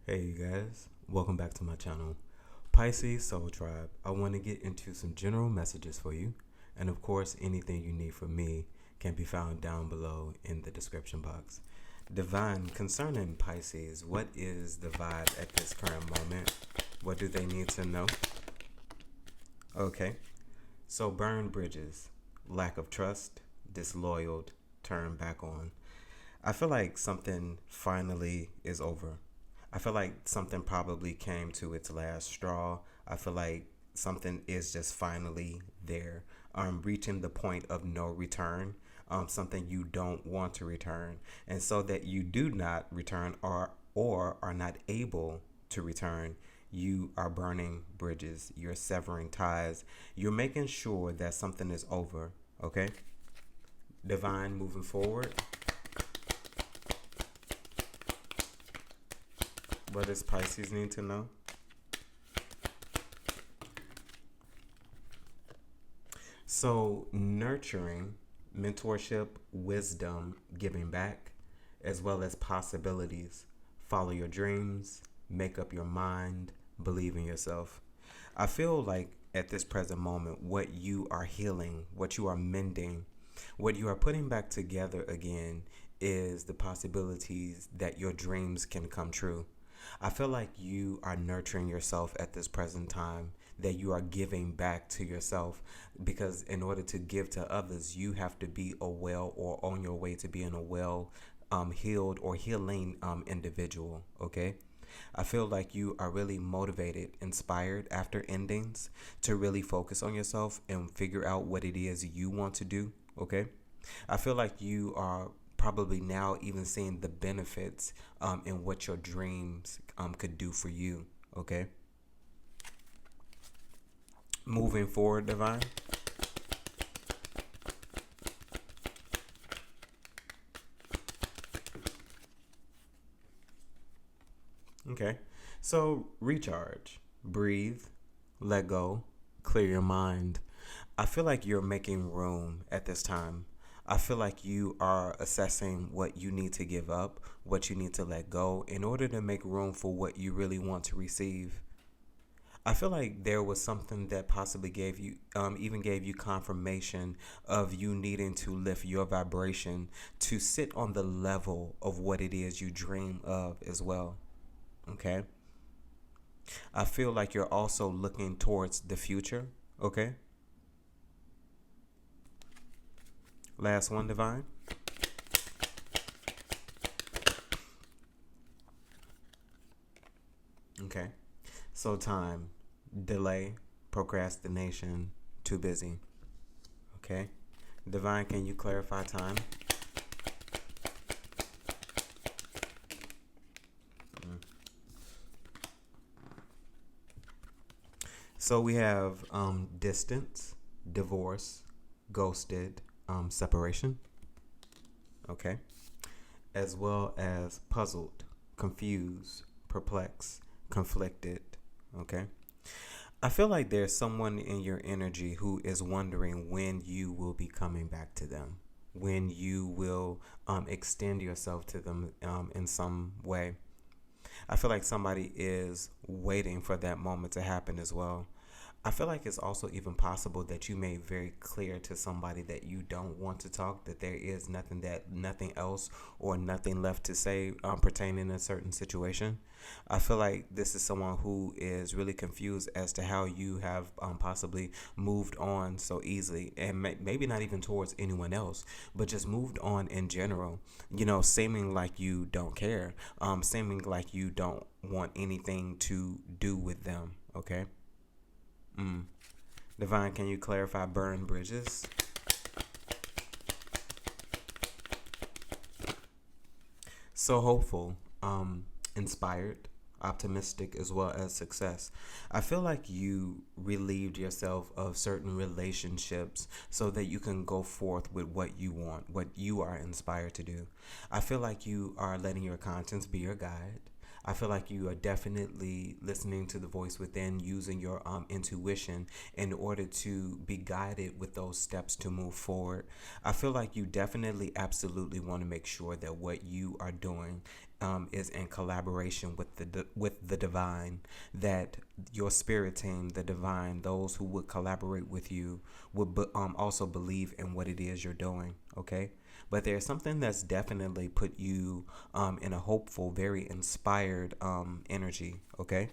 Hey you guys, welcome back to my channel, Pisces Soul Tribe. I want to get into some general messages for you, and of course anything you need from me can be found down below in the description box. Divine, concerning Pisces, what is the vibe at this current moment? What do they need to know? Okay, so burn bridges, lack of trust, disloyal, turn back on. I feel like something finally is over. I feel like something probably came to its last straw. I feel like something is just finally there, reaching the point of no return, something you don't want to return. And so that you do not return or are not able to return, you are burning bridges, you're severing ties, you're making sure that something is over, okay? Divine, moving forward. What does Pisces need to know? So, nurturing, mentorship, wisdom, giving back, as well as possibilities. Follow your dreams, make up your mind, believe in yourself. I feel like at this present moment, what you are healing, what you are mending, what you are putting back together again is the possibilities that your dreams can come true. I feel like you are nurturing yourself at this present time, that you are giving back to yourself, because in order to give to others, you have to be a well or on your way to being a well healed or healing individual. Okay. I feel like you are really motivated, inspired after endings to really focus on yourself and figure out what it is you want to do. Okay. I feel like you are probably now even seeing the benefits in what your dreams could do for you. Okay. Moving forward, Divine. Okay. So recharge, breathe, let go, clear your mind. I feel like you're making room at this time. I feel like you are assessing what you need to give up, what you need to let go in order to make room for what you really want to receive. I feel like there was something that possibly gave you, even gave you confirmation of you needing to lift your vibration to sit on the level of what it is you dream of as well. Okay. I feel like you're also looking towards the future. Okay. Last one, Divine. Okay. So time, delay, procrastination, too busy. Okay. Divine, can you clarify time? Mm. So we have distance, divorce, ghosted, separation. Okay. As well as puzzled, confused, perplexed, conflicted. Okay. I feel like there's someone in your energy who is wondering when you will be coming back to them, when you will extend yourself to them in some way. I feel like somebody is waiting for that moment to happen as well. I feel like it's also even possible that you made very clear to somebody that you don't want to talk, that there is nothing else or nothing left to say pertaining to a certain situation. I feel like this is someone who is really confused as to how you have possibly moved on so easily, and maybe not even towards anyone else, but just moved on in general. You know, seeming like you don't care, seeming like you don't want anything to do with them. Okay. Mm. Divine, can you clarify burn bridges? So hopeful, inspired, optimistic, as well as success. I feel like you relieved yourself of certain relationships so that you can go forth with what you want, what you are inspired to do. I feel like you are letting your conscience be your guide. I feel like you are definitely listening to the voice within, using your intuition in order to be guided with those steps to move forward. I feel like you definitely, absolutely want to make sure that what you are doing is in collaboration with the divine, that your spirit team, the divine, those who would collaborate with you would also believe in what it is you're doing. Okay, but there's something that's definitely put you in a hopeful, very inspired energy. Okay,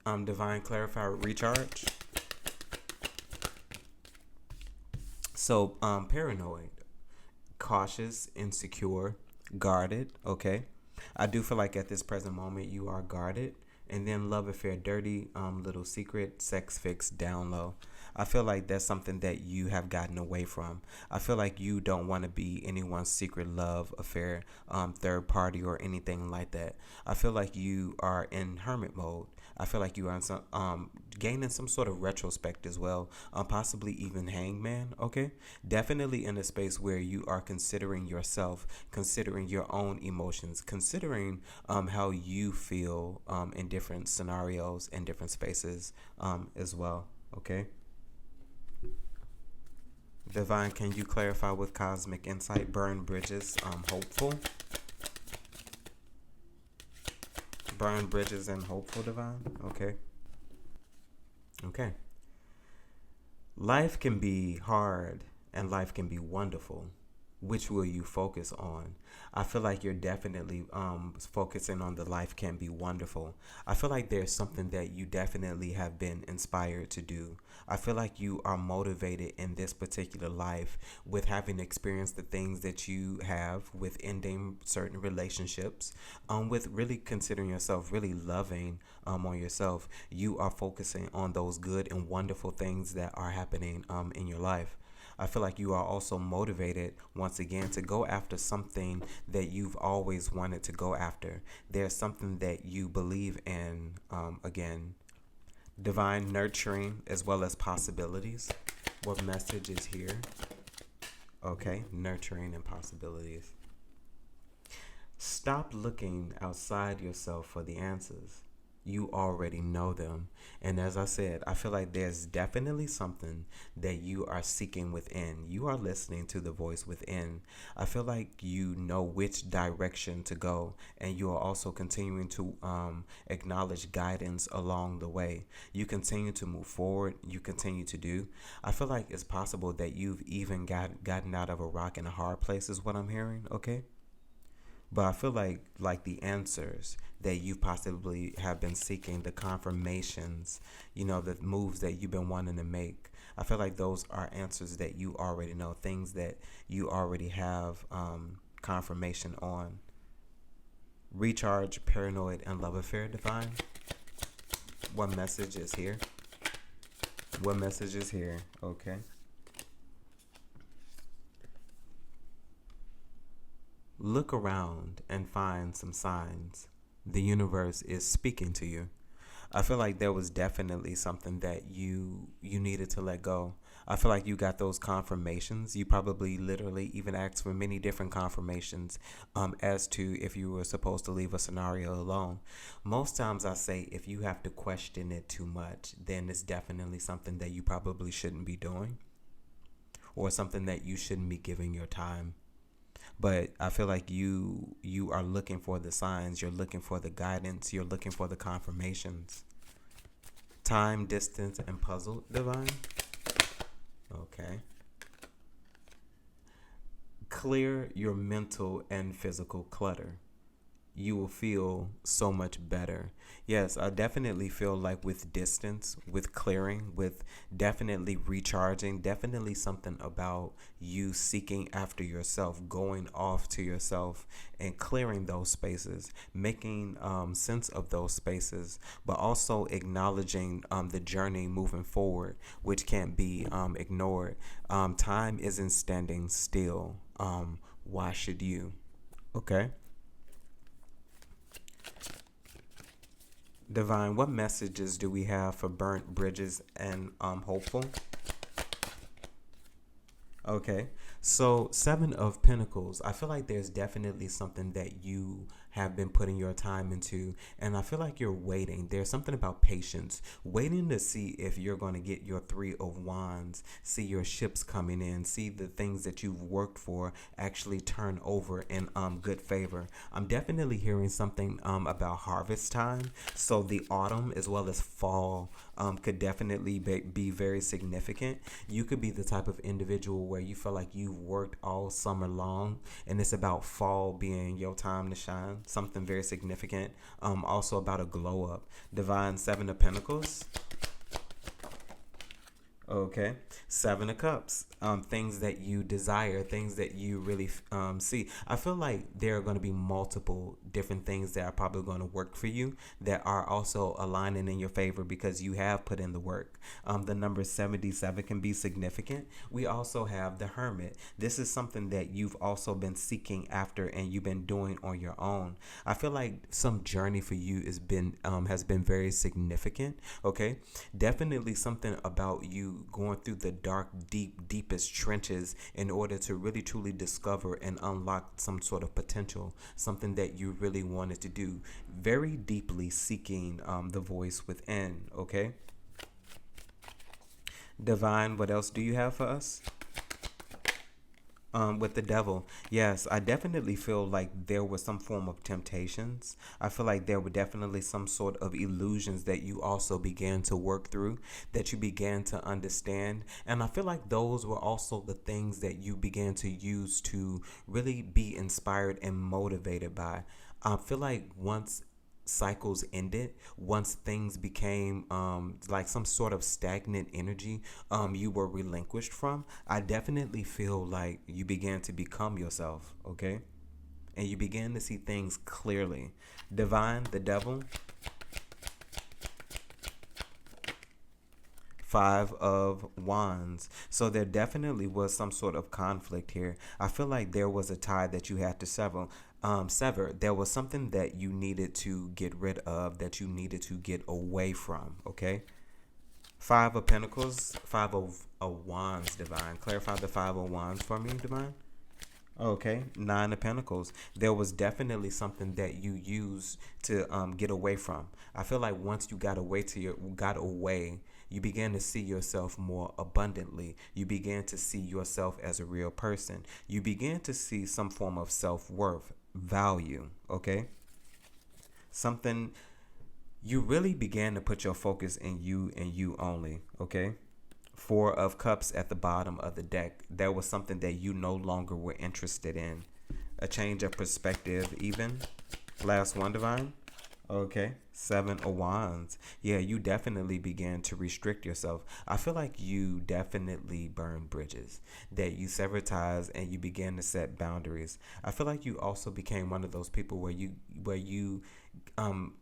divine clarifier recharge. So paranoid, cautious, insecure, guarded. Okay, I do feel like at this present moment you are guarded. And then love affair, dirty little secret, sex fix, down low. I feel like that's something that you have gotten away from. I feel like you don't want to be anyone's secret love affair, third party, or anything like that. I feel like you are in hermit mode. I feel like you are in some gaining some sort of retrospect as well, possibly even hangman. Okay, definitely in a space where you are considering yourself, considering your own emotions, considering how you feel in different scenarios and different spaces as well. Okay. Divine, can you clarify with cosmic insight? Burn bridges, hopeful. Burn bridges and hopeful, divine. Okay. Okay. Life can be hard and life can be wonderful. Which will you focus on? I feel like you're definitely focusing on the life can be wonderful. I feel like there's something that you definitely have been inspired to do. I feel like you are motivated in this particular life with having experienced the things that you have, with ending certain relationships, with really considering yourself, really loving on yourself. You are focusing on those good and wonderful things that are happening in your life. I feel like you are also motivated once again to go after something that you've always wanted to go after. There's something that you believe in, again, divine nurturing as well as possibilities. What message is here? Okay, nurturing and possibilities. Stop looking outside yourself for the answers. You already know them. And as I said, I feel like there's definitely something that you are seeking within. You are listening to the voice within. I feel like you know which direction to go, and you are also continuing to acknowledge guidance along the way. You continue to move forward. You continue to do. I feel like it's possible that you've even gotten out of a rock and a hard place is what I'm hearing, okay? But I feel like the answers that you possibly have been seeking, the confirmations, the moves that you've been wanting to make. I feel like those are answers that you already know, things that you already have confirmation on. Recharge, paranoid, and love affair, divine. What message is here? What message is here? Okay. Look around and find some signs. The universe is speaking to you. I feel like there was definitely something that you needed to let go. I feel like you got those confirmations. You probably literally even asked for many different confirmations as to if you were supposed to leave a scenario alone. Most times I say if you have to question it too much, then it's definitely something that you probably shouldn't be doing, or something that you shouldn't be giving your time. But I feel like you are looking for the signs, you're looking for the guidance, you're looking for the confirmations. Time, distance, and puzzle, divine. Okay. Clear your mental and physical clutter. You will feel so much better. Yes, I definitely feel like with distance, with clearing, with definitely recharging, definitely something about you seeking after yourself, going off to yourself and clearing those spaces, making sense of those spaces, but also acknowledging the journey moving forward, which can't be ignored. Time isn't standing still. Why should you? Okay. Divine, what messages do we have for burnt bridges and hopeful? Okay, so 7 of Pentacles. I feel like there's definitely something that you have been putting your time into. And I feel like you're waiting. There's something about patience, waiting to see if you're going to get your Three of Wands, see your ships coming in, see the things that you've worked for actually turn over in good favor. I'm definitely hearing something about harvest time. So the autumn as well as fall could definitely be very significant. You could be the type of individual where you feel like you've worked all summer long and it's about fall being your time to shine. Something very significant. Also about a glow up. Divine Seven of Pentacles. Okay. Seven of Cups. Things that you desire, things that you really see. I feel like there are going to be multiple different things that are probably going to work for you that are also aligning in your favor because you have put in the work. The number 77 can be significant. We also have the Hermit. This is something that you've also been seeking after and you've been doing on your own. I feel like some journey for you has been very significant. Okay. Definitely something about you going through the dark, deepest trenches in order to really truly discover and unlock some sort of potential, something that you really wanted to do, very deeply seeking the voice within. Okay. Divine, what else do you have for us? With the Devil, yes, I definitely feel like there was some form of temptations. I feel like there were definitely some sort of illusions that you also began to work through, that you began to understand. And I feel like those were also the things that you began to use to really be inspired and motivated by. I feel like once cycles ended, once things became like some sort of stagnant energy you were relinquished from, I definitely feel like you began to become yourself. Okay. And you began to see things clearly. Divine, the Devil. Five of Wands. So there definitely was some sort of conflict here. I feel like there was a tie that you had to sever. There was something that you needed to get rid of, that you needed to get away from. Okay. Five of Pentacles, Five of Wands, Divine. Clarify the Five of Wands for me, Divine. Okay, Nine of Pentacles. There was definitely something that you used to get away from. I feel like once you got away, you began to see yourself more abundantly. You began to see yourself as a real person. You began to see some form of self-worth, value. Okay, something. You really began to put your focus in you and you only. Okay. Four of Cups at the bottom of the deck. There was something that you no longer were interested in. A change of perspective even. Last one, Divine. Okay. Seven of Wands. Yeah, you definitely began to restrict yourself. I feel like you definitely burned bridges, that you severed ties and you began to set boundaries. I feel like you also became one of those people where you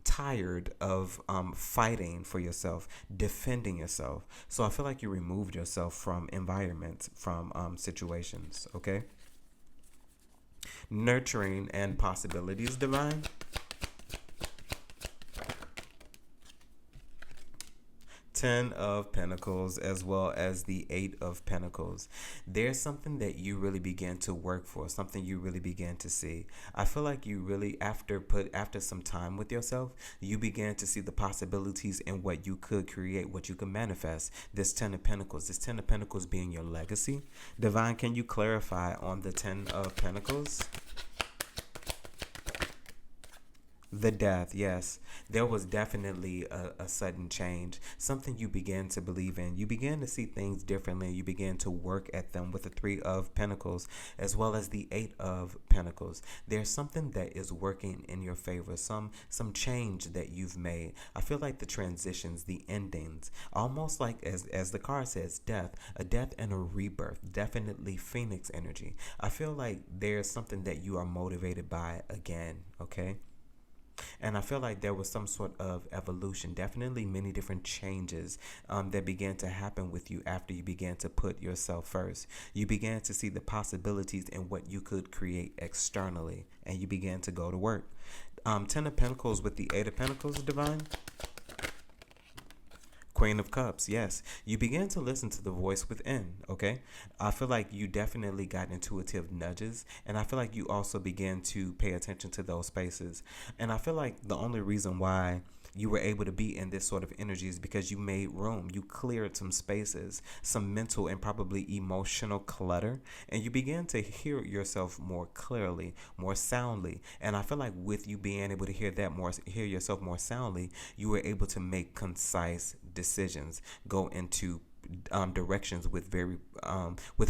tired of fighting for yourself, defending yourself. So I feel like you removed yourself from environments, from situations. Okay. Nurturing and possibilities, Divine. Ten of Pentacles as well as the Eight of Pentacles. There's something that you really began to work for, something you really began to see. I feel like you really, after some time with yourself, you began to see the possibilities in what you could create, what you could manifest. This Ten of Pentacles being your legacy. Divine, can you clarify on the Ten of Pentacles? The Death, yes. There was definitely a sudden change, something you began to believe in. You began to see things differently. You began to work at them with the Three of Pentacles as well as the Eight of Pentacles. There's something that is working in your favor, some change that you've made. I feel like the transitions, the endings, almost like as the card says, death, a death and a rebirth, definitely Phoenix energy. I feel like there's something that you are motivated by again, okay? And I feel like there was some sort of evolution, definitely many different changes that began to happen with you after you began to put yourself first. You began to see the possibilities in what you could create externally, and you began to go to work. Ten of Pentacles with the Eight of Pentacles, Divine. Queen of Cups, yes. You begin to listen to the voice within, okay? I feel like you definitely got intuitive nudges, and I feel like you also began to pay attention to those spaces. And I feel like the only reason why you were able to be in this sort of energy is because you made room. You cleared some spaces, some mental and probably emotional clutter, and you began to hear yourself more clearly, more soundly. And I feel like with you being able to hear yourself more soundly, you were able to make concise decisions, go into directions with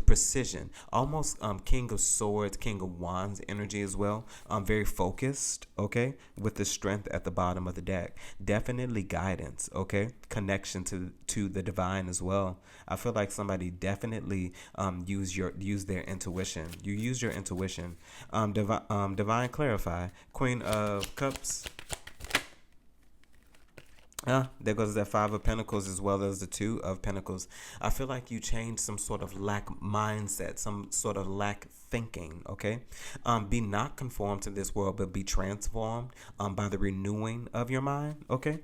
precision, almost King of Swords, King of Wands energy as well. Very focused, okay, with the strength at the bottom of the deck. Definitely guidance, okay, connection to the divine as well. I feel like somebody definitely use their intuition. You use your intuition. Divine clarify, Queen of Cups. There goes that Five of Pentacles as well as the Two of Pentacles. I feel like you changed some sort of lack mindset, some sort of lack thinking, okay? Be not conformed to this world, but be transformed by the renewing of your mind, okay?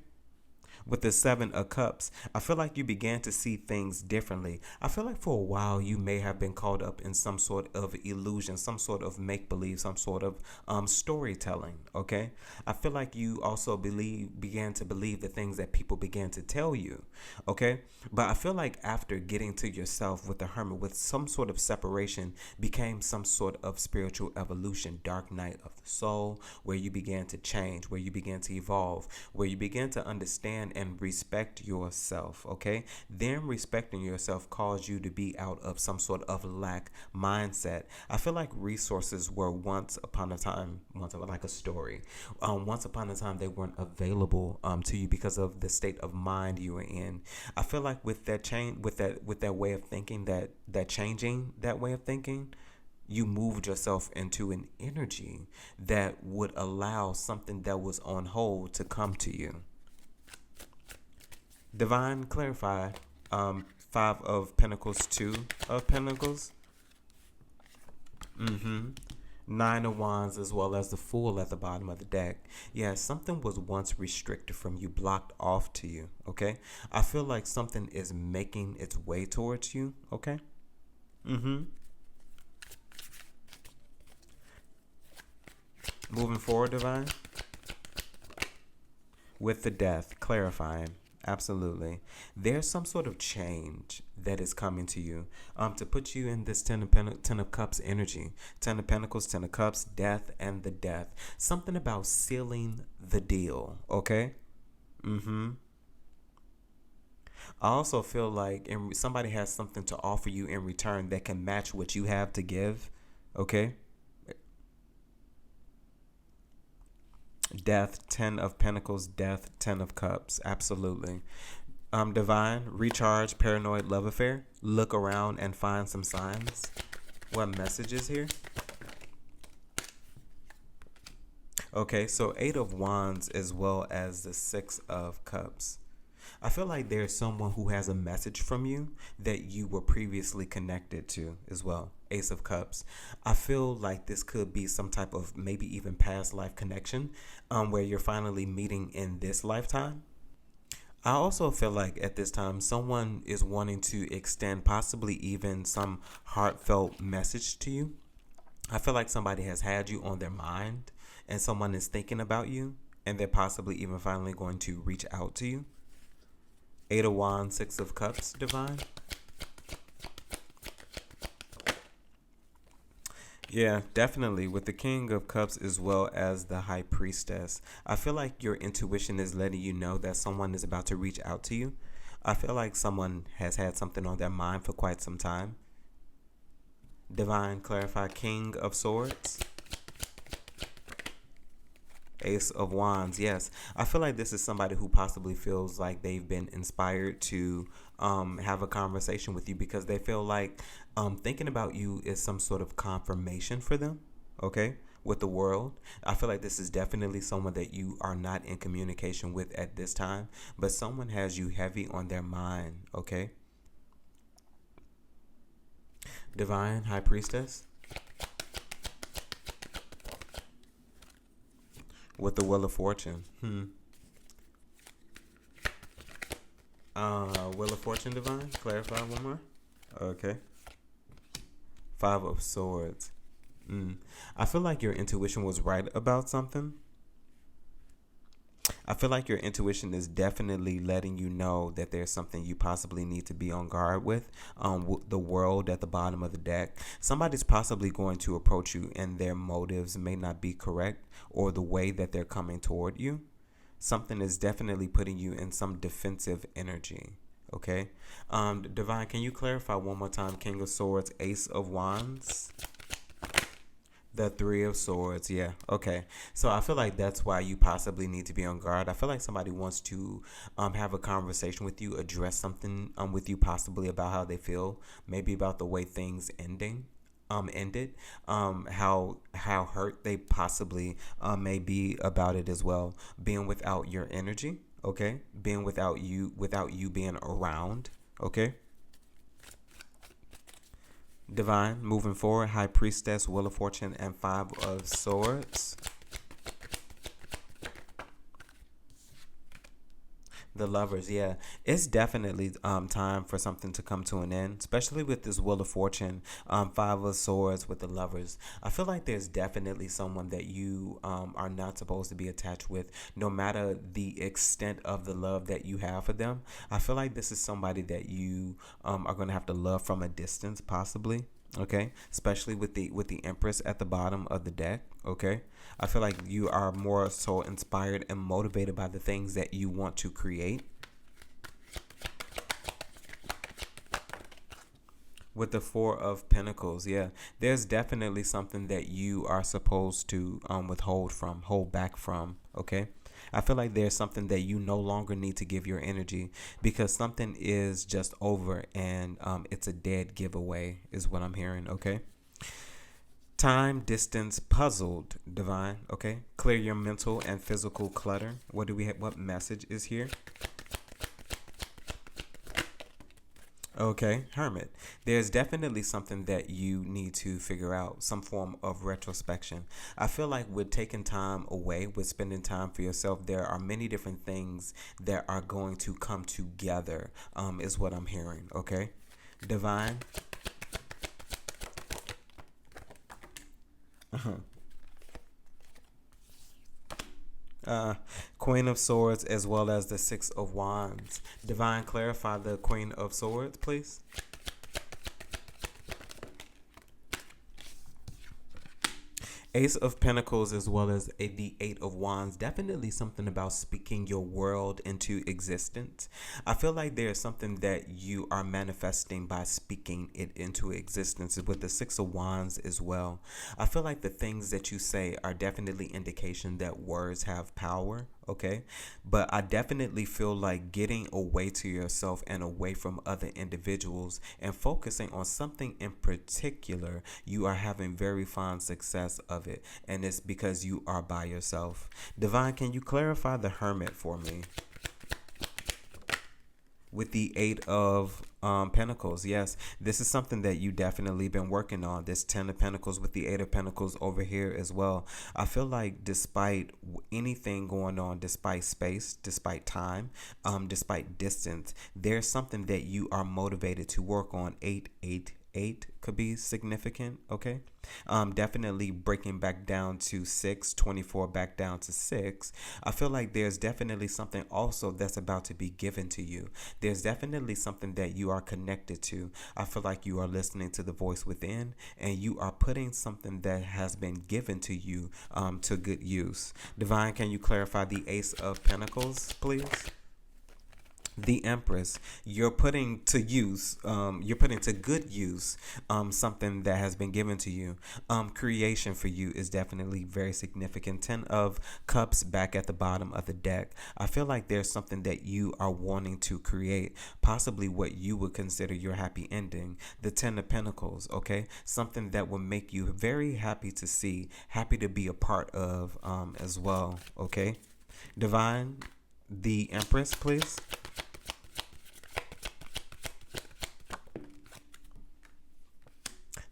With the Seven of Cups, I feel like you began to see things differently. I feel like for a while you may have been caught up in some sort of illusion, some sort of make-believe, some sort of storytelling, okay? I feel like you also began to believe the things that people began to tell you, okay? But I feel like after getting to yourself with the Hermit, with some sort of separation, became some sort of spiritual evolution, dark night of the soul, where you began to change, where you began to evolve, where you began to understand and respect yourself, okay? Then respecting yourself caused you to be out of some sort of lack mindset. I feel like resources were once upon a time, like a story. Once upon a time, they weren't available to you because of the state of mind you were in. I feel like with that change, with that way of thinking, that changing that way of thinking, you moved yourself into an energy that would allow something that was on hold to come to you. Divine clarify, Five of Pentacles, Two of Pentacles, Nine of Wands, as well as the Fool at the bottom of the deck. Yeah, something was once restricted from you, blocked off to you, okay? I feel like something is making its way towards you, okay? Moving forward, Divine. With the Death, clarifying. Absolutely. There's some sort of change that is coming to you to put you in this Ten of Cups energy. Ten of Pentacles, Ten of Cups, Death, and the Death. Something about sealing the deal, okay? I also feel like somebody has something to offer you in return that can match what you have to give, okay? Death, Ten of Pentacles, Death, Ten of Cups. Absolutely. Divine, recharge, paranoid love affair. Look around and find some signs. What messages here? Okay, so Eight of Wands as well as the Six of Cups. I feel like there's someone who has a message from you that you were previously connected to as well. Ace of Cups. I feel like this could be some type of maybe even past life connection where you're finally meeting in this lifetime. I also feel like at this time someone is wanting to extend possibly even some heartfelt message to you. I feel like somebody has had you on their mind and someone is thinking about you and they're possibly even finally going to reach out to you. Eight of Wands, Six of Cups, Divine. Yeah, definitely. With the King of Cups as well as the High Priestess. I feel like your intuition is letting you know that someone is about to reach out to you. I feel like someone has had something on their mind for quite some time. Divine clarify, King of Swords. Ace of Wands, yes. I feel like this is somebody who possibly feels like they've been inspired to have a conversation with you because they feel like thinking about you is some sort of confirmation for them, okay, with the world. I feel like this is definitely someone that you are not in communication with at this time, but someone has you heavy on their mind, okay? Divine High Priestess. With the Wheel of Fortune. Wheel of Fortune, Divine. Clarify one more. Okay. Five of Swords. I feel like your intuition was right about something. I feel like your intuition is definitely letting you know that there's something you possibly need to be on guard with. The world at the bottom of the deck. Somebody's possibly going to approach you and their motives may not be correct, or the way that they're coming toward you. Something is definitely putting you in some defensive energy. Okay. Divine, can you clarify one more time? King of Swords, Ace of Wands. The Three of Swords, yeah. Okay. So I feel like that's why you possibly need to be on guard. I feel like somebody wants to have a conversation with you, address something with you, possibly about how they feel, maybe about the way things ended, how hurt they possibly may be about it as well. Being without your energy, okay? Being without you being around, okay? Divine, moving forward, High Priestess, Wheel of Fortune, and Five of Swords. The Lovers, yeah. It's definitely time for something to come to an end, especially with this Wheel of Fortune, Five of Swords with the Lovers. I feel like there's definitely someone that you are not supposed to be attached with, no matter the extent of the love that you have for them. I feel like this is somebody that you are going to have to love from a distance, possibly. Okay, especially with the Empress at the bottom of the deck. Okay, I feel like you are more so inspired and motivated by the things that you want to create. With the Four of Pentacles, yeah, there's definitely something that you are supposed to hold back from. Okay, I feel like there's something that you no longer need to give your energy, because something is just over, and it's a dead giveaway is what I'm hearing. Okay. Time, distance, puzzled, Divine. Okay. Clear your mental and physical clutter. What do we have? What message is here? Okay, Hermit. There's definitely something that you need to figure out, some form of retrospection. I feel like with taking time away, with spending time for yourself, there are many different things that are going to come together, is what I'm hearing. Okay, Divine. Queen of Swords, as well as the Six of Wands. Divine, clarify the Queen of Swords, please. Ace of Pentacles, as well as the Eight of Wands. Definitely something about speaking your world into existence. I feel like there's something that you are manifesting by speaking it into existence with the Six of Wands as well. I feel like the things that you say are definitely indication that words have power. Okay, but I definitely feel like getting away to yourself and away from other individuals and focusing on something in particular, you are having very fine success of it, and it's because you are by yourself. Divine, can you clarify the Hermit for me? With the Eight of Pentacles, yes, this is something that you definitely been working on. This Ten of Pentacles with the Eight of Pentacles over here as well. I feel like despite anything going on, despite space, despite time, despite distance, there's something that you are motivated to work on. 8 could be significant. Okay, definitely breaking back down to 6, 24 back down to 6. I feel like there's definitely something also that's about to be given to you. There's definitely something that you are connected to. I feel like you are listening to the voice within, and you are putting something that has been given to you to good use. Divine, can you clarify the Ace of Pentacles, please? The Empress, you're putting to good use something that has been given to you. Creation for you is definitely very significant. 10 of Cups back at the bottom of the deck. I feel like there's something that you are wanting to create, possibly what you would consider your happy ending. The 10 of Pentacles, okay, something that will make you very happy to see, happy to be a part of as well. Okay, Divine, the Empress, please.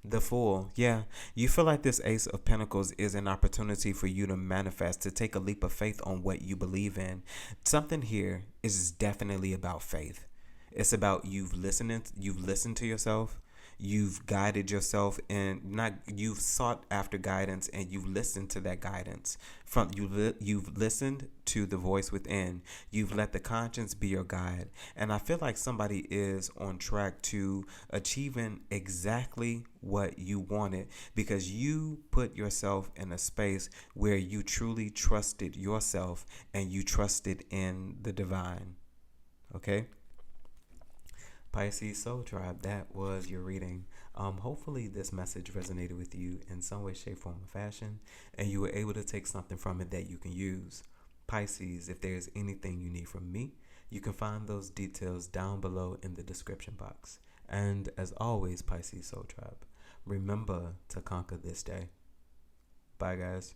The Fool, yeah. You feel like this Ace of Pentacles is an opportunity for you to manifest, to take a leap of faith on what you believe in. Something here is definitely about faith. It's about you've listened to yourself, you've guided yourself, and not you've sought after guidance, and you've listened to that guidance from you've listened to the voice within. You've let the conscience be your guide, and I feel like somebody is on track to achieving exactly what you wanted, because you put yourself in a space where you truly trusted yourself and you trusted in the divine. Okay, Pisces Soul Tribe, that was your reading. Hopefully this message resonated with you in some way, shape, form, or fashion, and you were able to take something from it that you can use. Pisces, if there's anything you need from me, you can find those details down below in the description box. And as always, Pisces Soul Tribe, remember to conquer this day. Bye, guys.